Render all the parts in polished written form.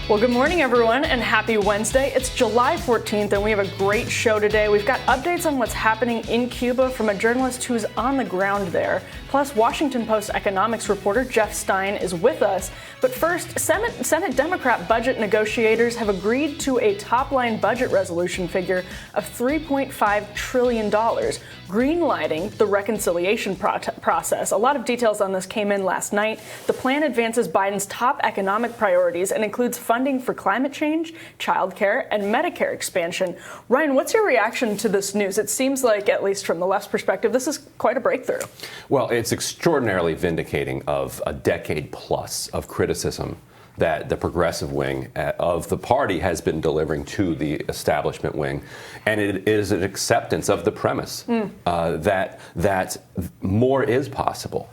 Well, good morning, everyone, and happy Wednesday. It's July 14th, and we have a great show today. We've got updates on what's happening in Cuba from a journalist who's on the ground there. Plus, Washington Post economics reporter Jeff Stein is with us. But first, Senate Democrat budget negotiators have agreed to a top-line budget resolution figure of $3.5 trillion, greenlighting the reconciliation process. A lot of details on this came in last night. The plan advances Biden's top economic priorities and includes funding for climate change, childcare, and Medicare expansion. Ryan, what's your reaction to this news? It seems like, at least from the left's perspective, this is quite a breakthrough. Well, it's extraordinarily vindicating of a decade plus of criticism that the progressive wing of the party has been delivering to the establishment wing. And it is an acceptance of the premise that more is possible.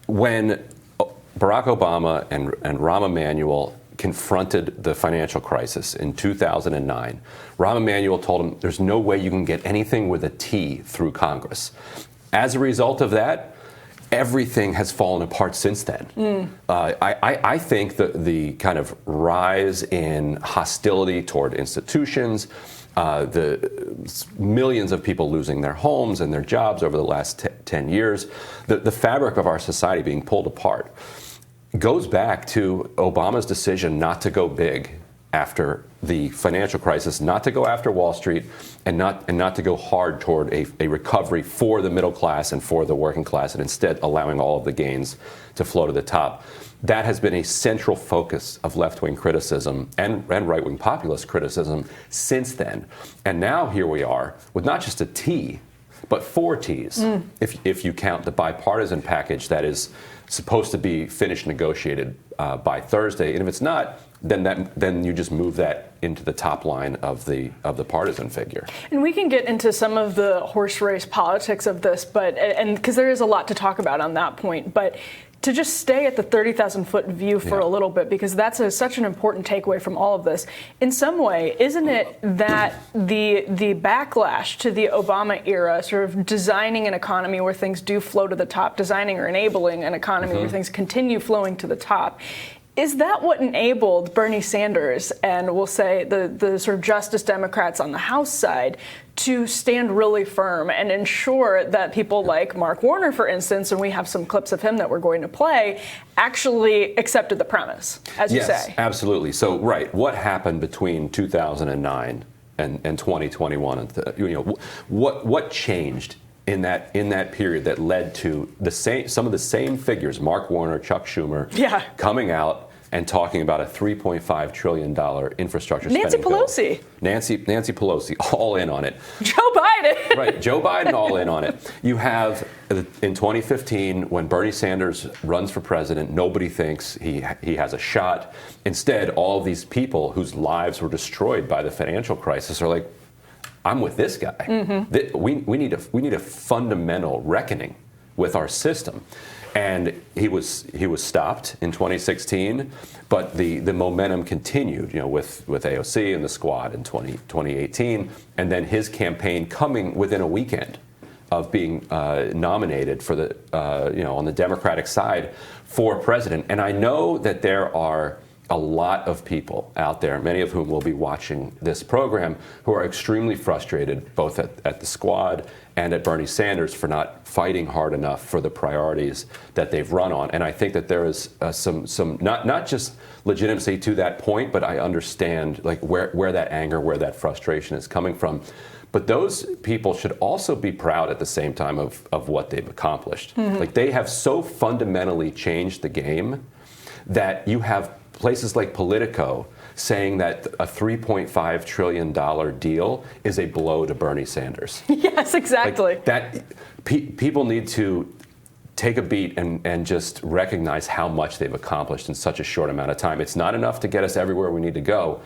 When Barack Obama and Rahm Emanuel confronted the financial crisis in 2009, Rahm Emanuel told him there's no way you can get anything with a T through Congress. As a result of that, everything has fallen apart since then. I think the kind of rise in hostility toward institutions, the millions of people losing their homes and their jobs over the last 10 years, the fabric of our society being pulled apart, goes back to Obama's decision not to go big after the financial crisis, not to go after Wall Street, and not to go hard toward a recovery for the middle class and for the working class, and instead allowing all of the gains to flow to the top. That has been a central focus of left-wing criticism and right-wing populist criticism since then. And now here we are with not just a T, but 4 Ts, if you count the bipartisan package that is supposed to be finished negotiated by Thursday. And if it's not, then you just move that into the top line of the partisan figure. And we can get into some of the horse race politics of this, and because there is a lot to talk about on that point, but to just stay at the 30,000-foot view for a little bit, because that's such an important takeaway from all of this. In some way, isn't it that the backlash to the Obama era, sort of designing an economy where things do flow to the top, designing or enabling an economy where things continue flowing to the top, is that what enabled Bernie Sanders and we'll say the sort of Justice Democrats on the House side to stand really firm and ensure that people like Mark Warner, for instance, and we have some clips of him that we're going to play, actually accepted the premise, as you say? Yes, absolutely. So, right, what happened between 2009 and 2021? What changed in that period that led to some of the same figures, Mark Warner, Chuck Schumer, coming out and talking about a $3.5 trillion infrastructure spending bill. Nancy Pelosi, all in on it. Joe Biden. Right, Joe Biden all in on it. You have, in 2015, when Bernie Sanders runs for president, nobody thinks he has a shot. Instead, all of these people whose lives were destroyed by the financial crisis are like, I'm with this guy. We need a fundamental reckoning with our system. And he was stopped in 2016, but the momentum continued, with AOC and the squad in 2018, and then his campaign coming within a weekend of being nominated for the on the Democratic side for president. And I know that there are a lot of people out there, many of whom will be watching this program, who are extremely frustrated both at the squad and at Bernie Sanders for not fighting hard enough for the priorities that they've run on. And I think that there is some not just legitimacy to that point, but I understand like where that anger, where that frustration is coming from. But those people should also be proud at the same time of what they've accomplished. Like they have so fundamentally changed the game that you have places like Politico saying that a $3.5 trillion deal is a blow to Bernie Sanders. Yes, exactly. Like that people need to take a beat and just recognize how much they've accomplished in such a short amount of time. It's not enough to get us everywhere we need to go,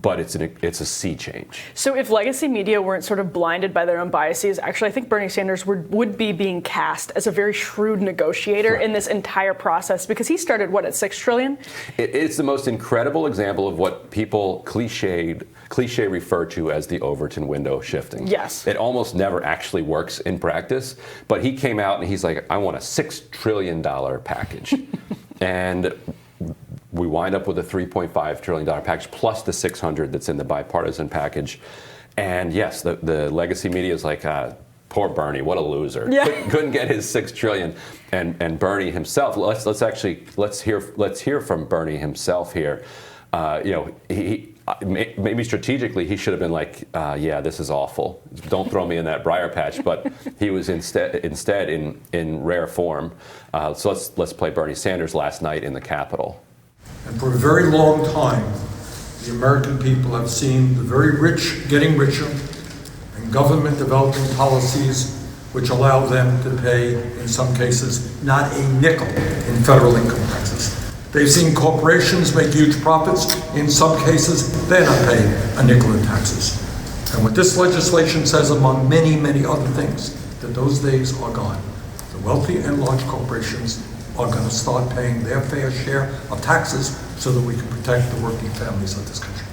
but it's a sea change. So if legacy media weren't sort of blinded by their own biases, actually I think Bernie Sanders would be being cast as a very shrewd negotiator in this entire process, because he started, at $6 trillion? It's the most incredible example of what people cliche refer to as the Overton window shifting. Yes. It almost never actually works in practice, but he came out and he's like, I want a $6 trillion package. And we wind up with a $3.5 trillion package plus the 600 that's in the bipartisan package. And yes, the legacy media is like, poor Bernie, what a loser. Yeah. Couldn't get his $6 trillion. And Bernie himself, let's hear from Bernie himself here. He maybe strategically he should have been like, yeah, this is awful. Don't throw me in that briar patch. But he was instead in rare form. So let's play Bernie Sanders last night in the Capitol. And for a very long time, the American people have seen the very rich getting richer and government developing policies which allow them to pay, in some cases, not a nickel in federal income taxes. They've seen corporations make huge profits. In some cases, they're not paying a nickel in taxes. And what this legislation says, among many, many other things, that those days are gone. The wealthy and large corporations are going to start paying their fair share of taxes so that we can protect the working families of this country.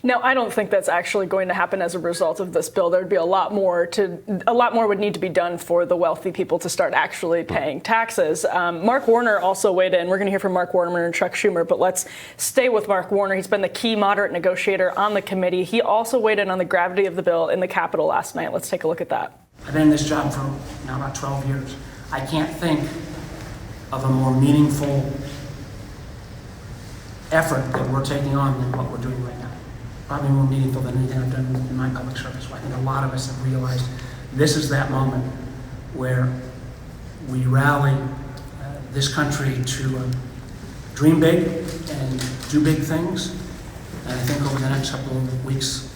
Now, I don't think that's actually going to happen as a result of this bill. There'd be a lot more would need to be done for the wealthy people to start actually paying taxes. Mark Warner also weighed in. We're going to hear from Mark Warner and Chuck Schumer, but let's stay with Mark Warner. He's been the key moderate negotiator on the committee. He also weighed in on the gravity of the bill in the Capitol last night. Let's take a look at that. I've been in this job for now about 12 years. I can't think of a more meaningful effort that we're taking on than what we're doing right now. Probably more meaningful than anything I've done in my public service. So I think a lot of us have realized this is that moment where we rally this country to dream big and do big things. And I think over the next couple of weeks,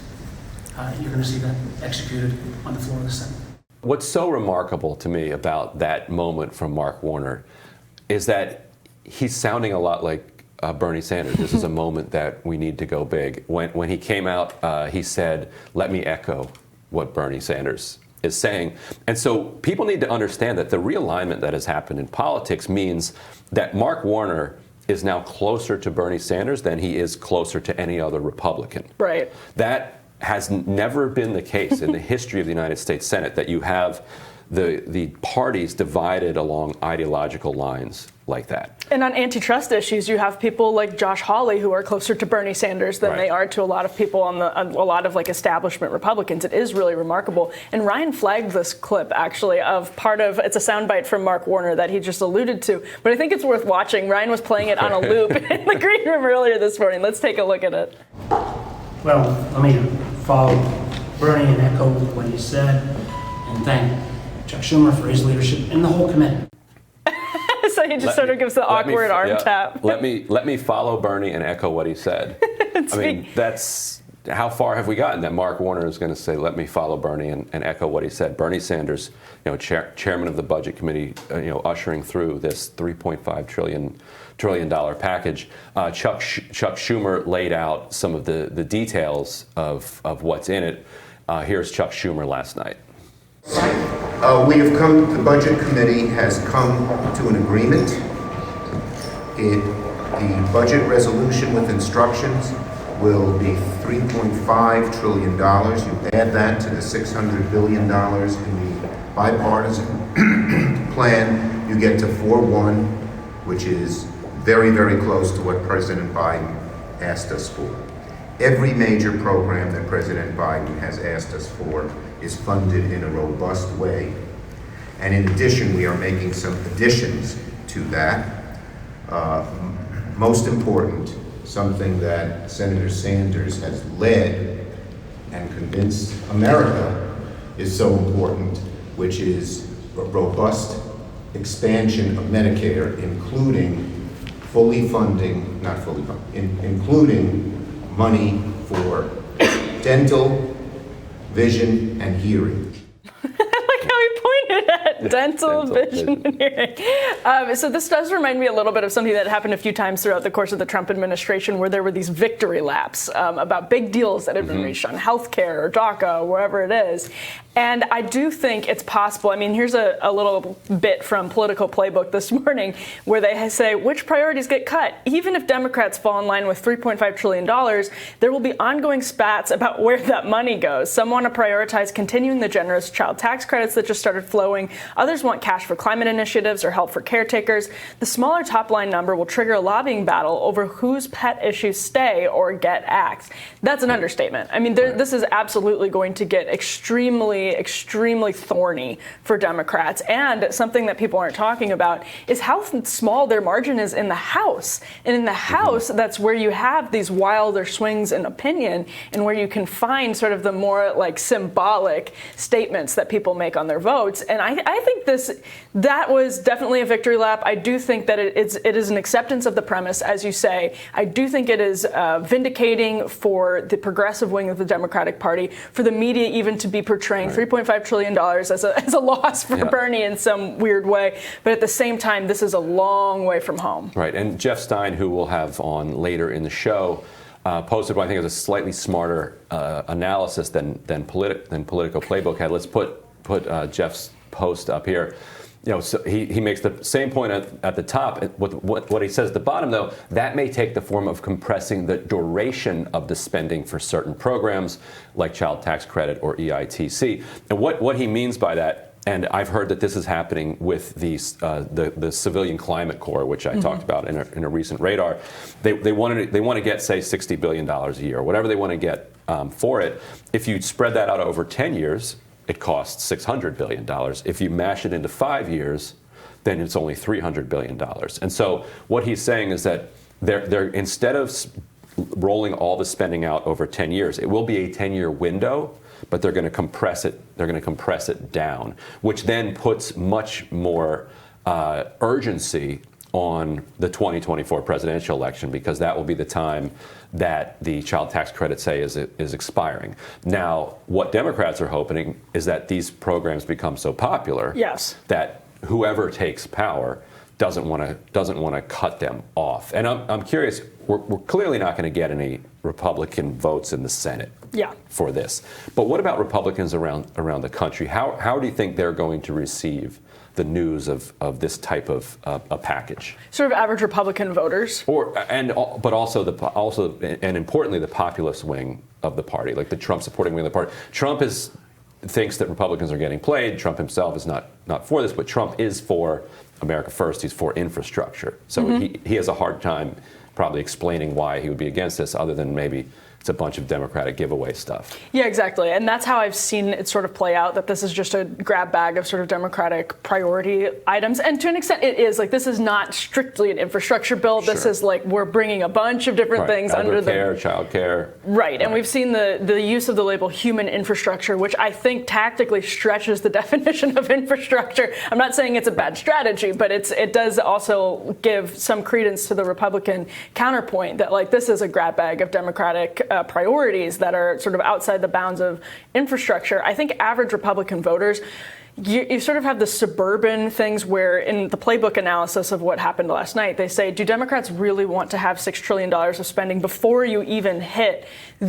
you're going to see that executed on the floor of the Senate. What's so remarkable to me about that moment from Mark Warner is that he's sounding a lot like Bernie Sanders. This is a moment that we need to go big. When he came out, he said, let me echo what Bernie Sanders is saying. And so people need to understand that the realignment that has happened in politics means that Mark Warner is now closer to Bernie Sanders than he is closer to any other Republican. Right. That has never been the case in the history of the United States Senate, that you have the parties divided along ideological lines like that. And on antitrust issues, you have people like Josh Hawley who are closer to Bernie Sanders than they are to a lot of people on a lot of like establishment Republicans. It is really remarkable. And Ryan flagged this clip actually of it's a soundbite from Mark Warner that he just alluded to, but I think it's worth watching. Ryan was playing it on a loop in the green room earlier this morning. Let's take a look at it. Well, let me follow Bernie and echo what he said and thank Chuck Schumer for his leadership and the whole committee. So he just sort of gives the awkward arm tap. Let me follow Bernie and echo what he said. I mean, that's how far have we gotten that Mark Warner is going to say, let me follow Bernie and echo what he said. Bernie Sanders, chairman of the Budget Committee, ushering through this $3.5 trillion package. Chuck Schumer laid out some of the details of what's in it. Here's Chuck Schumer last night. The Budget Committee has come to an agreement. The budget resolution with instructions will be $3.5 trillion. You add that to the $600 billion in the bipartisan plan, you get to 4.1, which is very, very close to what President Biden asked us for. Every major program that President Biden has asked us for is funded in a robust way. And in addition, we are making some additions to that. Most important, something that Senator Sanders has led and convinced America is so important, which is a robust expansion of Medicare, including including money for dental, vision, and hearing. Dental, vision, and hearing. So this does remind me a little bit of something that happened a few times throughout the course of the Trump administration, where there were these victory laps about big deals that had been reached on healthcare or DACA or wherever it is. And I do think it's possible. I mean, here's a little bit from Political Playbook this morning where they say which priorities get cut. Even if Democrats fall in line with $3.5 trillion, there will be ongoing spats about where that money goes. Some want to prioritize continuing the generous child tax credits that just started flowing. Others want cash for climate initiatives or help for caretakers. The smaller top-line number will trigger a lobbying battle over whose pet issues stay or get axed. That's an understatement. I mean, this is absolutely going to get extremely, extremely thorny for Democrats. And something that people aren't talking about is how small their margin is in the House. And in the House, that's where you have these wilder swings in opinion and where you can find sort of the more like symbolic statements that people make on their votes. And I think that was definitely a victory lap. I do think that it is an acceptance of the premise, as you say. I do think it is vindicating for the progressive wing of the Democratic Party, for the media even to be portraying $3.5 trillion as a loss for Bernie in some weird way. But at the same time, this is a long way from home. Right. And Jeff Stein, who we'll have on later in the show, posted what I think is a slightly smarter analysis than Politico Playbook had. Let's put Jeff's post up here. So he makes the same point at the top. What he says at the bottom, though, that may take the form of compressing the duration of the spending for certain programs like child tax credit or EITC. And what he means by that, and I've heard that this is happening with the Civilian Climate Corps, which I talked about in a recent radar. They want to get, say, $60 billion a year, or whatever they want to get for it. If you spread that out over 10 years, it costs $600 billion. If you mash it into 5 years, then it's only $300 billion. And so what he's saying is that they're instead of rolling all the spending out over 10 years, it will be a 10-year window, but they're going to compress it. They're going to compress it down, which then puts much more urgency on the 2024 presidential election, because that will be the time that the child tax credit, say, is expiring. Now, what Democrats are hoping is that these programs become so popular that whoever takes power doesn't want to cut them off. And I'm curious, we're clearly not going to get any Republican votes in the Senate for this. But what about Republicans around the country? How do you think they're going to receive the news of this type of a package? Sort of average Republican voters, but also and importantly, the populist wing of the party, like the Trump supporting wing of the party. Trump thinks that Republicans are getting played. Trump himself is not for this, but Trump is for America First. He's for infrastructure. So he has a hard time probably explaining why he would be against this, other than maybe it's a bunch of Democratic giveaway stuff. Yeah, exactly. And that's how I've seen it sort of play out, that this is just a grab bag of sort of Democratic priority items. And to an extent, it is. Like, this is not strictly an infrastructure bill. This is like, we're bringing a bunch of different things under the... Elder care, child care. Right. And we've seen the use of the label human infrastructure, which I think tactically stretches the definition of infrastructure. I'm not saying it's a bad strategy, but it does also give some credence to the Republican counterpoint that, like, this is a grab bag of Democratic priorities that are sort of outside the bounds of infrastructure. I think average Republican voters, you sort of have the suburban things where in the playbook analysis of what happened last night, they say, do Democrats really want to have $6 trillion of spending before you even hit or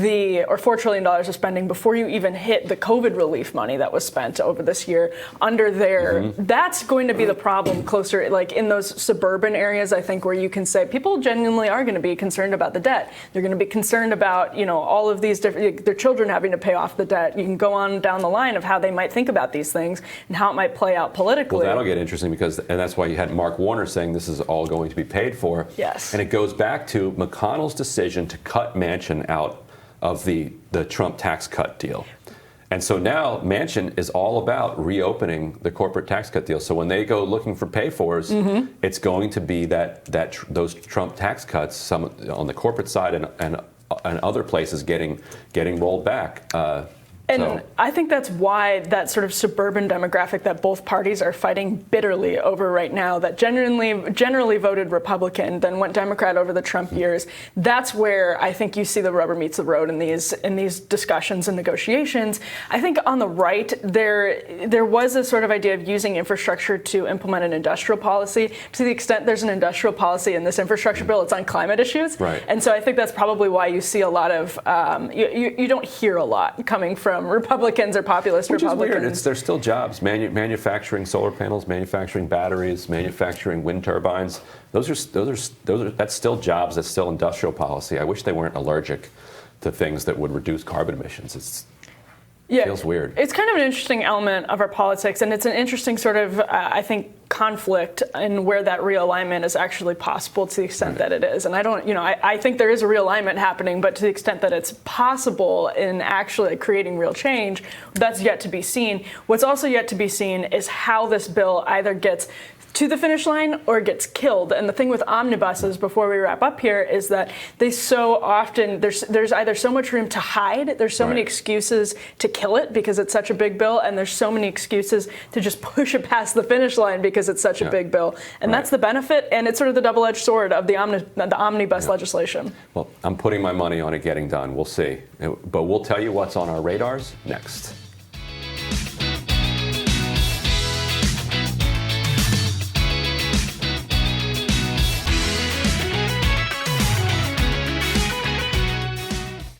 $4 trillion of spending before you even hit the COVID relief money that was spent over this year under there? That's going to be the problem closer, like in those suburban areas, I think, where you can say people genuinely are going to be concerned about the debt. They're going to be concerned about, all of these different, their children having to pay off the debt. You can go on down the line of how they might think about these things and how it might play out politically. Well, that'll get interesting and that's why you had Mark Warner saying this is all going to be paid for. Yes. And it goes back to McConnell's decision to cut Manchin out of the Trump tax cut deal. And so now Manchin is all about reopening the corporate tax cut deal. So when they go looking for pay-fors, it's going to be those Trump tax cuts, some on the corporate side and other places getting rolled back. And I think that's why that sort of suburban demographic that both parties are fighting bitterly over right now, that generally voted Republican, then went Democrat over the Trump years, that's where I think you see the rubber meets the road in these discussions and negotiations. I think on the right, there was a sort of idea of using infrastructure to implement an industrial policy. To the extent there's an industrial policy in this infrastructure bill, it's on climate issues. Right. And so I think that's probably why you see a lot of, you don't hear a lot coming from Republicans or populist Republicans. Which is weird. There's still jobs. Manufacturing solar panels, manufacturing batteries, manufacturing wind turbines. That's still jobs. That's still industrial policy. I wish they weren't allergic to things that would reduce carbon emissions. Yeah, feels weird. It's kind of an interesting element of our politics, and it's an interesting sort of, I think, conflict in where that realignment is actually possible to the extent that it is. And I don't, I think there is a realignment happening, but to the extent that it's possible in actually creating real change, that's yet to be seen. What's also yet to be seen is how this bill either gets to the finish line or gets killed. And the thing with omnibuses, before we wrap up here, is that they so often, there's either so much room to hide, there's so many excuses to kill it because it's such a big bill, and there's so many excuses to just push it past the finish line because it's such a big bill. And that's the benefit, and it's sort of the double-edged sword of the omnibus legislation. Well, I'm putting my money on it getting done. We'll see. But we'll tell you what's on our radars next.